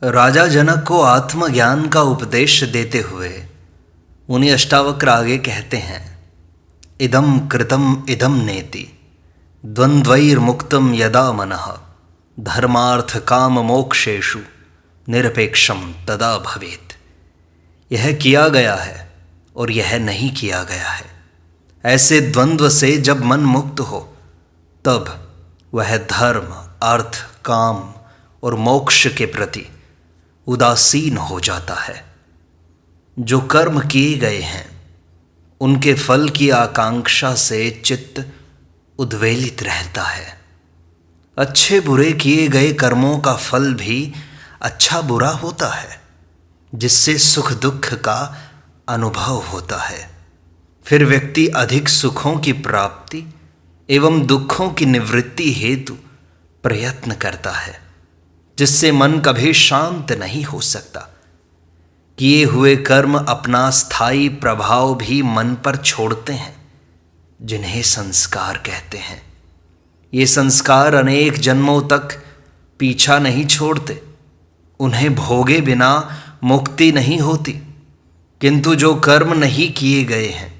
राजा जनक को आत्मज्ञान का उपदेश देते हुए मुनि अष्टावक्र आगे कहते हैं, इदम कृतम इदम नेति द्वंद्वैर्मुक्तम यदा मनः धर्मार्थ काम मोक्षेषु निरपेक्षम तदा भवेत्। यह किया गया है और यह नहीं किया गया है। ऐसे द्वंद्व से जब मन मुक्त हो तब वह धर्म, अर्थ, काम और मोक्ष के प्रति उदासीन हो जाता है। जो कर्म किए गए हैं उनके फल की आकांक्षा से चित्त उद्वेलित रहता है। अच्छे बुरे किए गए कर्मों का फल भी अच्छा बुरा होता है, जिससे सुख दुख का अनुभव होता है। फिर व्यक्ति अधिक सुखों की प्राप्ति एवं दुखों की निवृत्ति हेतु प्रयत्न करता है, जिससे मन कभी शांत नहीं हो सकता। किए हुए कर्म अपना स्थायी प्रभाव भी मन पर छोड़ते हैं, जिन्हें संस्कार कहते हैं। ये संस्कार अनेक जन्मों तक पीछा नहीं छोड़ते, उन्हें भोगे बिना मुक्ति नहीं होती। किंतु जो कर्म नहीं किए गए हैं,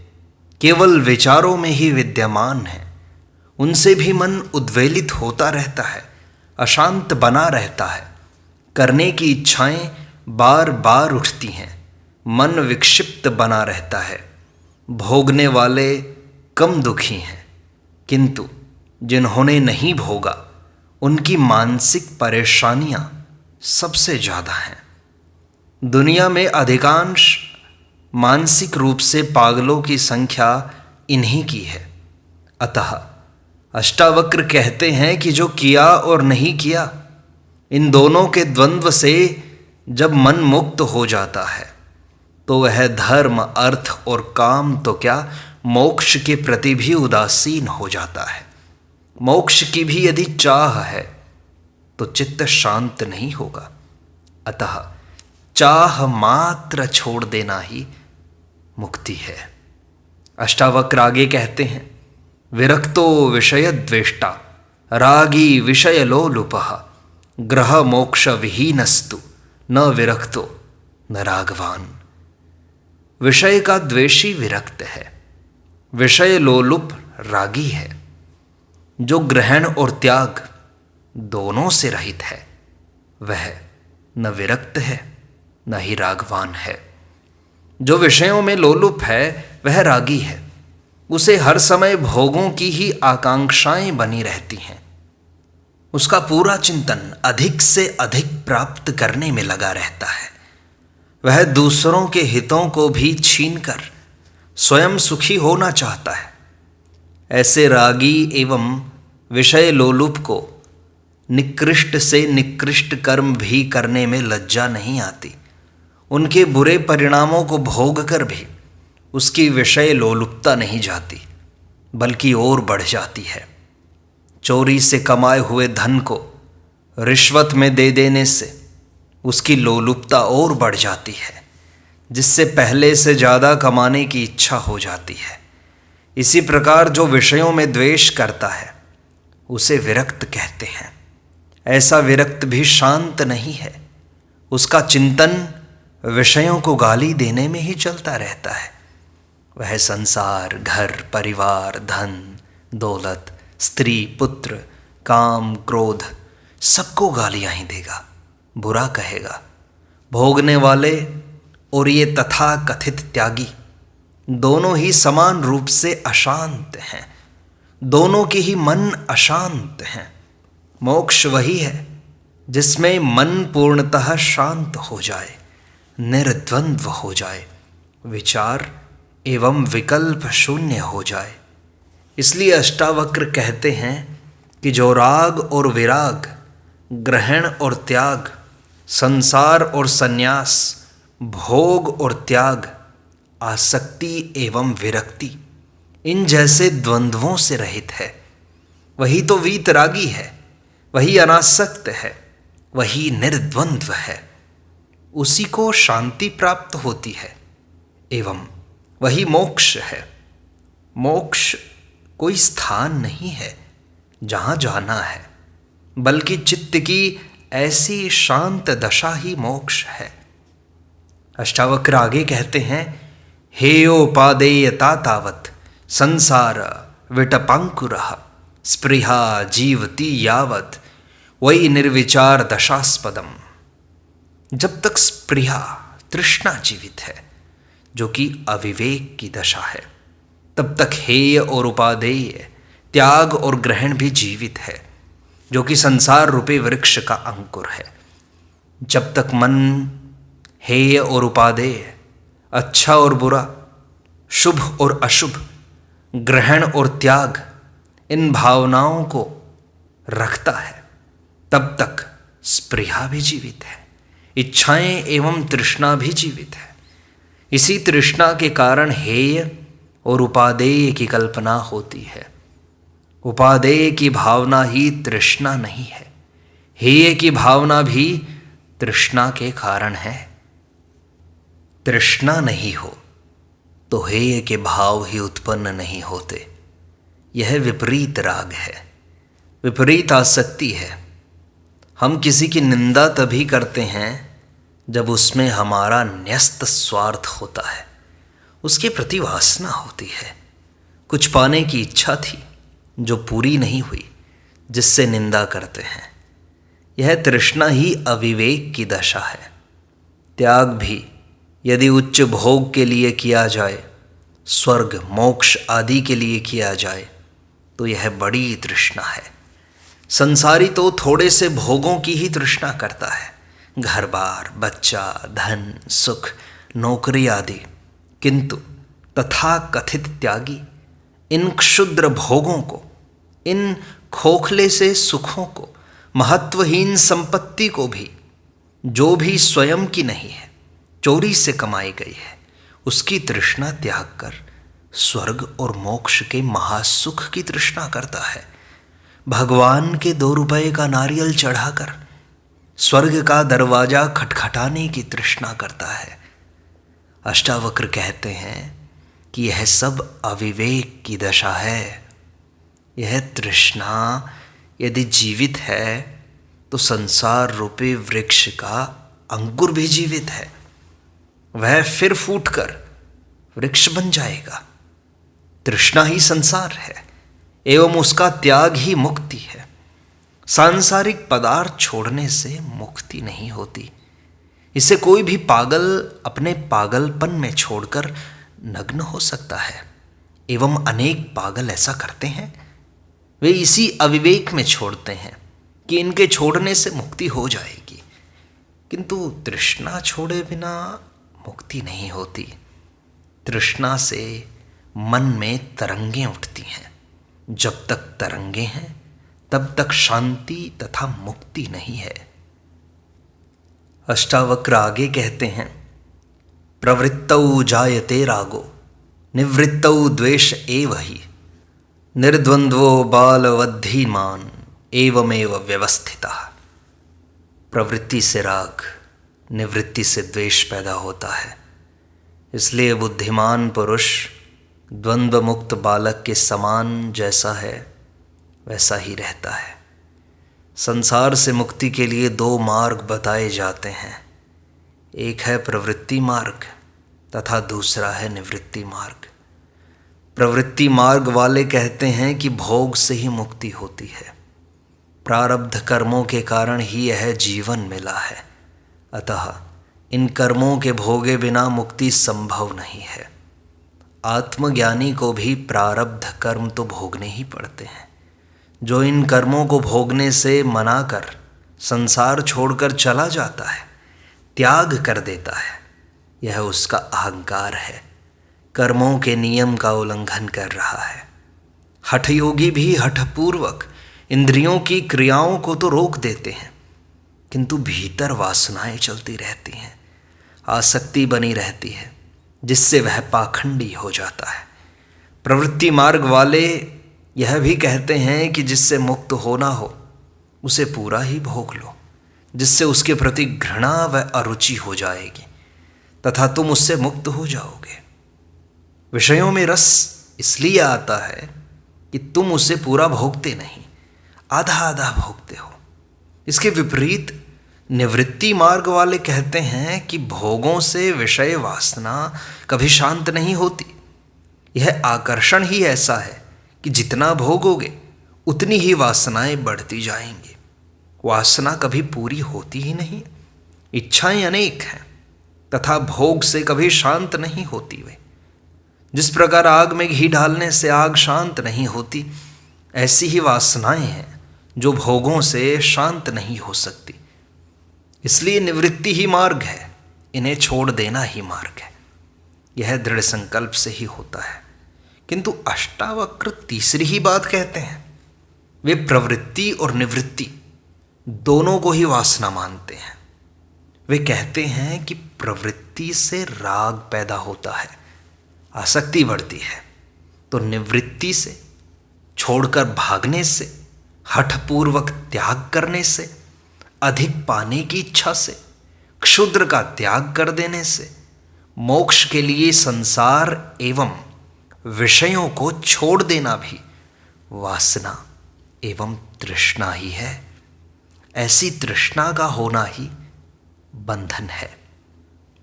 केवल विचारों में ही विद्यमान हैं, उनसे भी मन उद्वेलित होता रहता है, अशांत बना रहता है। करने की इच्छाएं बार बार उठती हैं, मन विक्षिप्त बना रहता है। भोगने वाले कम दुखी हैं, किंतु जिन्होंने नहीं भोगा उनकी मानसिक परेशानियां सबसे ज़्यादा हैं। दुनिया में अधिकांश मानसिक रूप से पागलों की संख्या इन्हीं की है। अतः अष्टावक्र कहते हैं कि जो किया और नहीं किया, इन दोनों के द्वंद्व से जब मन मुक्त हो जाता है तो वह धर्म, अर्थ और काम तो क्या, मोक्ष के प्रति भी उदासीन हो जाता है। मोक्ष की भी यदि चाह है तो चित्त शांत नहीं होगा। अतः चाह मात्र छोड़ देना ही मुक्ति है। अष्टावक्र आगे कहते हैं, विरक्तो विषय द्वेष्टा रागी विषय लोलुपः ग्रह मोक्ष विहीनस्तु न विरक्तो न रागवान। विषय का द्वेषी विरक्त है, विषय लोलुप रागी है। जो ग्रहण और त्याग दोनों से रहित है वह न विरक्त है न ही रागवान है। जो विषयों में लोलुप है वह रागी है, उसे हर समय भोगों की ही आकांक्षाएं बनी रहती हैं। उसका पूरा चिंतन अधिक से अधिक प्राप्त करने में लगा रहता है। वह दूसरों के हितों को भी छीनकर स्वयं सुखी होना चाहता है। ऐसे रागी एवं विषय लोलुप को निकृष्ट से निकृष्ट कर्म भी करने में लज्जा नहीं आती। उनके बुरे परिणामों को भोग कर भी उसकी विषय लोलुपता नहीं जाती, बल्कि और बढ़ जाती है। चोरी से कमाए हुए धन को रिश्वत में दे देने से उसकी लोलुपता और बढ़ जाती है, जिससे पहले से ज़्यादा कमाने की इच्छा हो जाती है। इसी प्रकार जो विषयों में द्वेष करता है उसे विरक्त कहते हैं। ऐसा विरक्त भी शांत नहीं है, उसका चिंतन विषयों को गाली देने में ही चलता रहता है। वह संसार, घर, परिवार, धन, दौलत, स्त्री, पुत्र, काम, क्रोध सबको गालियां ही देगा, बुरा कहेगा। भोगने वाले और ये तथा कथित त्यागी दोनों ही समान रूप से अशांत हैं, दोनों के ही मन अशांत हैं। मोक्ष वही है जिसमें मन पूर्णतः शांत हो जाए, निर्द्वंद्व हो जाए, विचार एवं विकल्प शून्य हो जाए। इसलिए अष्टावक्र कहते हैं कि जो राग और विराग, ग्रहण और त्याग, संसार और संन्यास, भोग और त्याग, आसक्ति एवं विरक्ति, इन जैसे द्वंद्वों से रहित है, वही तो वीतरागी है, वही अनासक्त है, वही निर्द्वंद्व है। उसी को शांति प्राप्त होती है एवं वही मोक्ष है। मोक्ष कोई स्थान नहीं है जहाँ जाना है, बल्कि चित्त की ऐसी शांत दशा ही मोक्ष है। अष्टावक्र आगे कहते हैं, हेयोपादेयता तावत् संसार विटपांकुरः स्पृहा जीवति यावत् वही निर्विचार दशास्पदम। जब तक स्पृहा तृष्णा जीवित है, जो कि अविवेक की दशा है, तब तक हेय और उपादेय त्याग और ग्रहण भी जीवित है, जो कि संसार रूपी वृक्ष का अंकुर है। जब तक मन हेय और उपादेय, अच्छा और बुरा, शुभ और अशुभ, ग्रहण और त्याग, इन भावनाओं को रखता है, तब तक स्पृहा भी जीवित है, इच्छाएं एवं तृष्णा भी जीवित है। इसी तृष्णा के कारण हेय और उपादेय की कल्पना होती है। उपादेय की भावना ही तृष्णा नहीं है, हेय की भावना भी तृष्णा के कारण है। तृष्णा नहीं हो तो हेय के भाव ही उत्पन्न नहीं होते। यह विपरीत राग है, विपरीत आसक्ति है। हम किसी की निंदा तभी करते हैं जब उसमें हमारा न्यस्त स्वार्थ होता है, उसके प्रति वासना होती है, कुछ पाने की इच्छा थी जो पूरी नहीं हुई, जिससे निंदा करते हैं। यह तृष्णा ही अविवेक की दशा है। त्याग भी यदि उच्च भोग के लिए किया जाए, स्वर्ग मोक्ष आदि के लिए किया जाए, तो यह बड़ी तृष्णा है। संसारी तो थोड़े से भोगों की ही तृष्णा करता है, घर बार, बच्चा, धन, सुख, नौकरी आदि, किंतु तथा कथित त्यागी इन क्षुद्र भोगों को, इन खोखले से सुखों को, महत्वहीन संपत्ति को भी, जो भी स्वयं की नहीं है, चोरी से कमाई गई है, उसकी तृष्णा त्याग कर स्वर्ग और मोक्ष के महासुख की तृष्णा करता है। भगवान के 2 रुपए का नारियल चढ़ाकर स्वर्ग का दरवाजा खटखटाने की तृष्णा करता है। अष्टावक्र कहते हैं कि यह सब अविवेक की दशा है। यह तृष्णा यदि जीवित है तो संसार रूपी वृक्ष का अंकुर भी जीवित है, वह फिर फूटकर वृक्ष बन जाएगा। तृष्णा ही संसार है एवं उसका त्याग ही मुक्ति है। सांसारिक पदार्थ छोड़ने से मुक्ति नहीं होती। इसे कोई भी पागल अपने पागलपन में छोड़कर नग्न हो सकता है, एवं अनेक पागल ऐसा करते हैं। वे इसी अविवेक में छोड़ते हैं कि इनके छोड़ने से मुक्ति हो जाएगी, किंतु तृष्णा छोड़े बिना मुक्ति नहीं होती। तृष्णा से मन में तरंगें उठती हैं। जब तक तरंगे हैं तब तक शांति तथा मुक्ति नहीं है। अष्टावक्र आगे कहते हैं, प्रवृत्तौ जायते रागो निवृत्तौ द्वेष एव हि निर्द्वंद्वो बालवद्धिमान एवमेव व्यवस्थितः। प्रवृत्ति से राग, निवृत्ति से द्वेष पैदा होता है। इसलिए बुद्धिमान पुरुष द्वंद्व मुक्त बालक के समान जैसा है वैसा ही रहता है। संसार से मुक्ति के लिए 2 मार्ग बताए जाते हैं, एक है प्रवृत्ति मार्ग तथा दूसरा है निवृत्ति मार्ग। प्रवृत्ति मार्ग वाले कहते हैं कि भोग से ही मुक्ति होती है, प्रारब्ध कर्मों के कारण ही यह जीवन मिला है, अतः इन कर्मों के भोगे बिना मुक्ति संभव नहीं है। आत्मज्ञानी को भी प्रारब्ध कर्म तो भोगने ही पड़ते हैं। जो इन कर्मों को भोगने से मना कर संसार छोड़कर चला जाता है, त्याग कर देता है, यह उसका अहंकार है, कर्मों के नियम का उल्लंघन कर रहा है। हठयोगी भी हठपूर्वक इंद्रियों की क्रियाओं को तो रोक देते हैं, किंतु भीतर वासनाएं चलती रहती हैं, आसक्ति बनी रहती है, जिससे वह पाखंडी हो जाता है। प्रवृत्ति मार्ग वाले यह भी कहते हैं कि जिससे मुक्त होना हो उसे पूरा ही भोग लो, जिससे उसके प्रति घृणा व अरुचि हो जाएगी तथा तुम उससे मुक्त हो जाओगे। विषयों में रस इसलिए आता है कि तुम उसे पूरा भोगते नहीं, आधा आधा भोगते हो। इसके विपरीत निवृत्ति मार्ग वाले कहते हैं कि भोगों से विषय वासना कभी शांत नहीं होती। यह आकर्षण ही ऐसा है कि जितना भोगोगे उतनी ही वासनाएं बढ़ती जाएंगी। वासना कभी पूरी होती ही नहीं। इच्छाएं अनेक हैं तथा भोग से कभी शांत नहीं होती। वे जिस प्रकार आग में घी डालने से आग शांत नहीं होती, ऐसी ही वासनाएं हैं जो भोगों से शांत नहीं हो सकती। इसलिए निवृत्ति ही मार्ग है, इन्हें छोड़ देना ही मार्ग है। यह दृढ़ संकल्प से ही होता है। किंतु अष्टावक्र तीसरी ही बात कहते हैं। वे प्रवृत्ति और निवृत्ति दोनों को ही वासना मानते हैं। वे कहते हैं कि प्रवृत्ति से राग पैदा होता है, आसक्ति बढ़ती है, तो निवृत्ति से, छोड़कर भागने से, हठपूर्वक त्याग करने से, अधिक पाने की इच्छा से, क्षुद्र का त्याग कर देने से, मोक्ष के लिए संसार एवं विषयों को छोड़ देना भी वासना एवं तृष्णा ही है। ऐसी तृष्णा का होना ही बंधन है।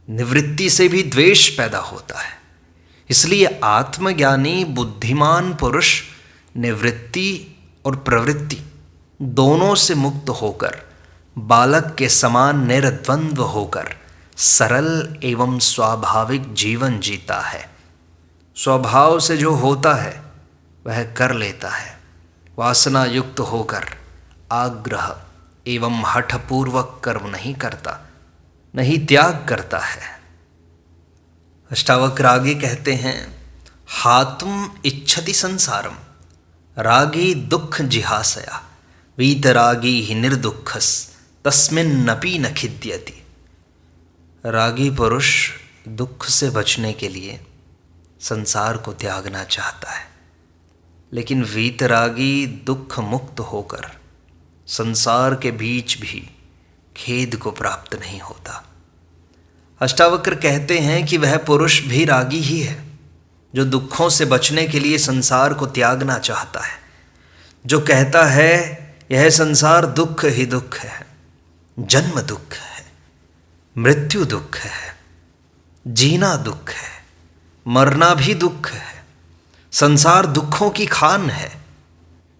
निवृत्ति से भी द्वेष पैदा होता है। इसलिए आत्मज्ञानी बुद्धिमान पुरुष निवृत्ति और प्रवृत्ति दोनों से मुक्त होकर बालक के समान निर्द्वंद्व होकर सरल एवं स्वाभाविक जीवन जीता है। स्वभाव से जो होता है वह कर लेता है। वासना युक्त होकर आग्रह एवं हठपूर्वक कर्म नहीं करता, नहीं त्याग करता है। अष्टावक्र आगे कहते हैं, हातुम इच्छति संसारम रागी दुख जिहासया वीतरागी ही निर्दुखस तस्मिन्नपि न खिद्यति। रागी पुरुष दुख से बचने के लिए संसार को त्यागना चाहता है, लेकिन वीतरागी दुख मुक्त होकर संसार के बीच भी खेद को प्राप्त नहीं होता। अष्टावक्र कहते हैं कि वह पुरुष भी रागी ही है जो दुखों से बचने के लिए संसार को त्यागना चाहता है, जो कहता है यह संसार दुख ही दुख है, जन्म दुख है, मृत्यु दुख है, जीना दुख है, मरना भी दुख है, संसार दुखों की खान है,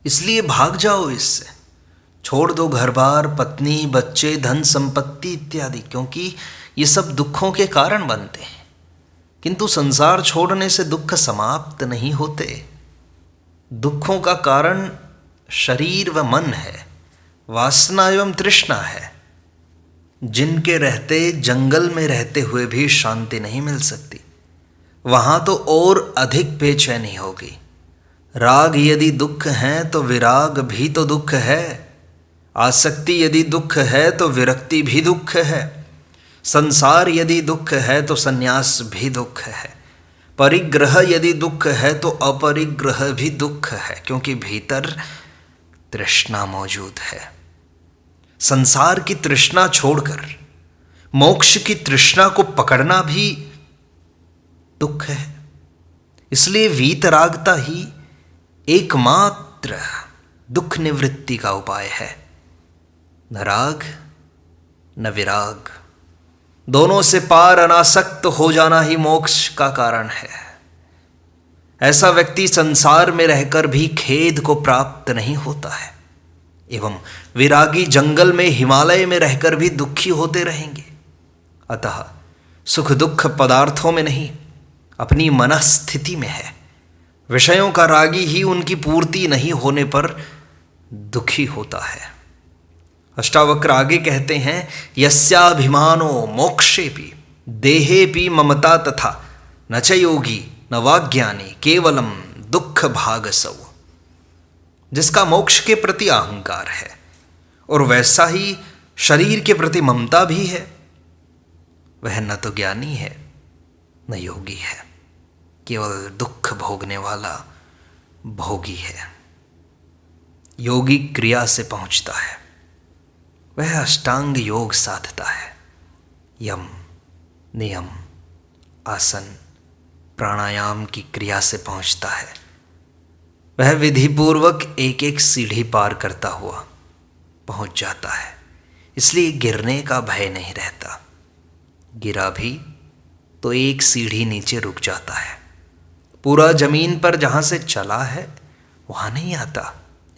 इसलिए भाग जाओ इससे, छोड़ दो घर बार, पत्नी, बच्चे, धन संपत्ति इत्यादि, क्योंकि ये सब दुखों के कारण बनते हैं। किंतु संसार छोड़ने से दुख समाप्त नहीं होते। दुखों का कारण शरीर व मन है, वासना एवं तृष्णा है, जिनके रहते जंगल में रहते हुए भी शांति नहीं मिल सकती। वहाँ तो और अधिक बेचैनी होगी। राग यदि दुख है तो विराग भी तो दुख है, आसक्ति यदि दुख है तो विरक्ति भी दुख है, संसार यदि दुख है तो संन्यास भी दुख है, परिग्रह यदि दुख है तो अपरिग्रह भी दुख है, क्योंकि भीतर तृष्णा मौजूद है। संसार की तृष्णा छोड़कर मोक्ष की तृष्णा को पकड़ना भी दुख है। इसलिए वीतरागता ही एकमात्र दुख निवृत्ति का उपाय है। न राग न विराग, दोनों से पार अनासक्त हो जाना ही मोक्ष का कारण है। ऐसा व्यक्ति संसार में रहकर भी खेद को प्राप्त नहीं होता है, एवं विरागी जंगल में, हिमालय में रहकर भी दुखी होते रहेंगे। अतः सुख दुख पदार्थों में नहीं, अपनी मनस्थिति में है। विषयों का रागी ही उनकी पूर्ति नहीं होने पर दुखी होता है। अष्टावक्र आगे कहते हैं, यस्याभिमानो मोक्षेपि देहेपि ममता तथा न च योगी न वाज्ञानी केवलम दुख भागसौ। जिसका मोक्ष के प्रति अहंकार है और वैसा ही शरीर के प्रति ममता भी है, वह न तो ज्ञानी है न योगी है, केवल दुख भोगने वाला भोगी है। योगी क्रिया से पहुंचता है, वह अष्टांग योग साधता है। यम, नियम, आसन, प्राणायाम की क्रिया से पहुंचता है। वह विधिपूर्वक एक एक सीढ़ी पार करता हुआ पहुंच जाता है। इसलिए गिरने का भय नहीं रहता। गिरा भी तो एक सीढ़ी नीचे रुक जाता है, पूरा जमीन पर जहाँ से चला है वहाँ नहीं आता,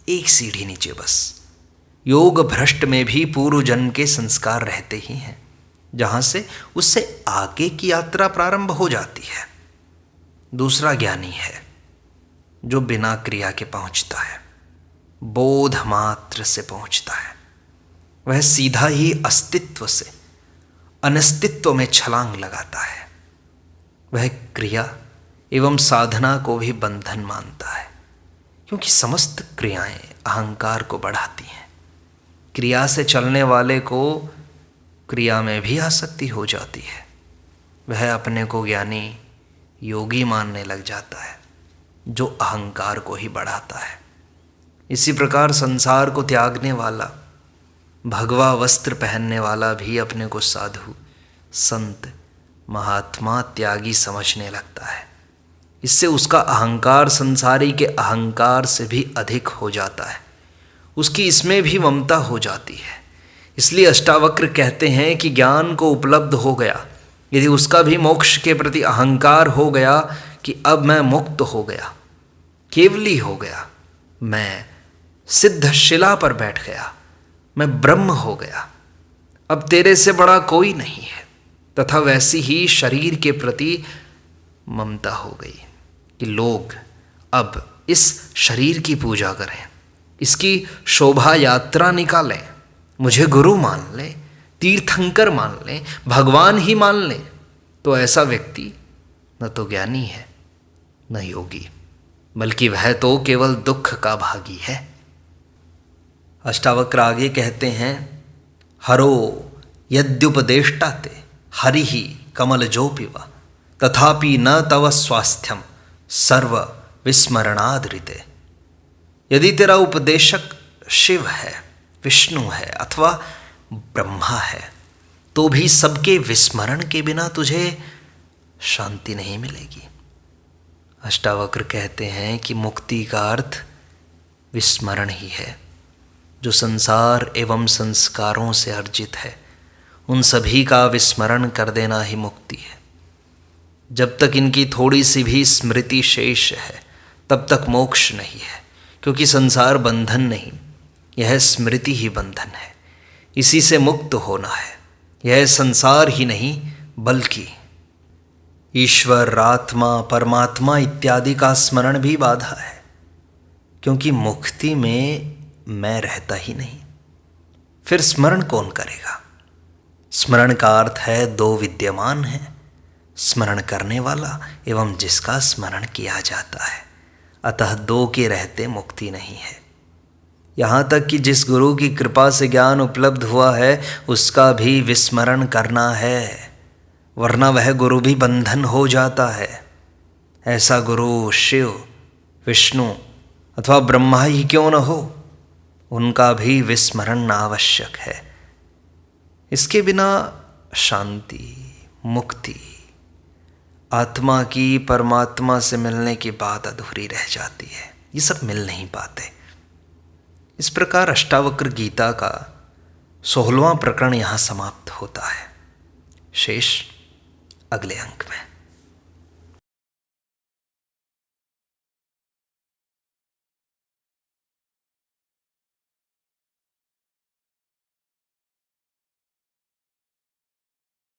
एक सीढ़ी नीचे बस। योग भ्रष्ट में भी पूर्व जन्म के संस्कार रहते ही हैं, जहाँ से उससे आगे की यात्रा प्रारंभ हो जाती है। दूसरा ज्ञानी है जो बिना क्रिया के पहुँचता है, बोध मात्र से पहुँचता है। वह सीधा ही अस्तित्व से अनिस्तित्व में छलांग लगाता है। वह क्रिया एवं साधना को भी बंधन मानता है, क्योंकि समस्त क्रियाएं अहंकार को बढ़ाती हैं। क्रिया से चलने वाले को क्रिया में भी आसक्ति हो जाती है। वह अपने को ज्ञानी योगी मानने लग जाता है, जो अहंकार को ही बढ़ाता है। इसी प्रकार संसार को त्यागने वाला, भगवा वस्त्र पहनने वाला भी अपने को साधु, संत, महात्मा, त्यागी समझने लगता है। इससे उसका अहंकार संसारी के अहंकार से भी अधिक हो जाता है, उसकी इसमें भी ममता हो जाती है। इसलिए अष्टावक्र कहते हैं कि ज्ञान को उपलब्ध हो गया, यदि उसका भी मोक्ष के प्रति अहंकार हो गया कि अब मैं मुक्त हो गया, केवली हो गया, मैं सिद्ध शिला पर बैठ गया, मैं ब्रह्म हो गया, अब तेरे से बड़ा कोई नहीं है, तथा वैसी ही शरीर के प्रति ममता हो गई कि लोग अब इस शरीर की पूजा करें, इसकी शोभा यात्रा निकालें, मुझे गुरु मान लें, तीर्थंकर मान लें, भगवान ही मान लें। तो ऐसा व्यक्ति न तो ज्ञानी है न योगी, बल्कि वह तो केवल दुख का भागी है। अष्टावक्र आगे कहते हैं, हरो यद्युपदेष्टा ते हरि ही कमल जोपिवा तथापि न तव स्वास्थ्यम सर्व विस्मरणादृते। यदि तेरा उपदेशक शिव है, विष्णु है अथवा ब्रह्मा है, तो भी सबके विस्मरण के बिना तुझे शांति नहीं मिलेगी। अष्टावक्र कहते हैं कि मुक्ति का अर्थ विस्मरण ही है। जो संसार एवं संस्कारों से अर्जित है, उन सभी का विस्मरण कर देना ही मुक्ति है। जब तक इनकी थोड़ी सी भी स्मृति शेष है, तब तक मोक्ष नहीं है, क्योंकि संसार बंधन नहीं, यह स्मृति ही बंधन है। इसी से मुक्त होना है। यह संसार ही नहीं, बल्कि ईश्वर, आत्मा, परमात्मा इत्यादि का स्मरण भी बाधा है, क्योंकि मुक्ति में मैं रहता ही नहीं। फिर स्मरण कौन करेगा? स्मरण का अर्थ है दो विद्यमान हैं, स्मरण करने वाला एवं जिसका स्मरण किया जाता है। अतः दो के रहते मुक्ति नहीं है। यहाँ तक कि जिस गुरु की कृपा से ज्ञान उपलब्ध हुआ है, उसका भी विस्मरण करना है, वरना वह गुरु भी बंधन हो जाता है। ऐसा गुरु शिव, विष्णु अथवा ब्रह्मा ही क्यों न हो, उनका भी विस्मरण आवश्यक है। इसके बिना शांति, मुक्ति, आत्मा की परमात्मा से मिलने की बात अधूरी रह जाती है। ये सब मिल नहीं पाते। इस प्रकार अष्टावक्र गीता का 16वां प्रकरण यहाँ समाप्त होता है। शेष अगले अंक में।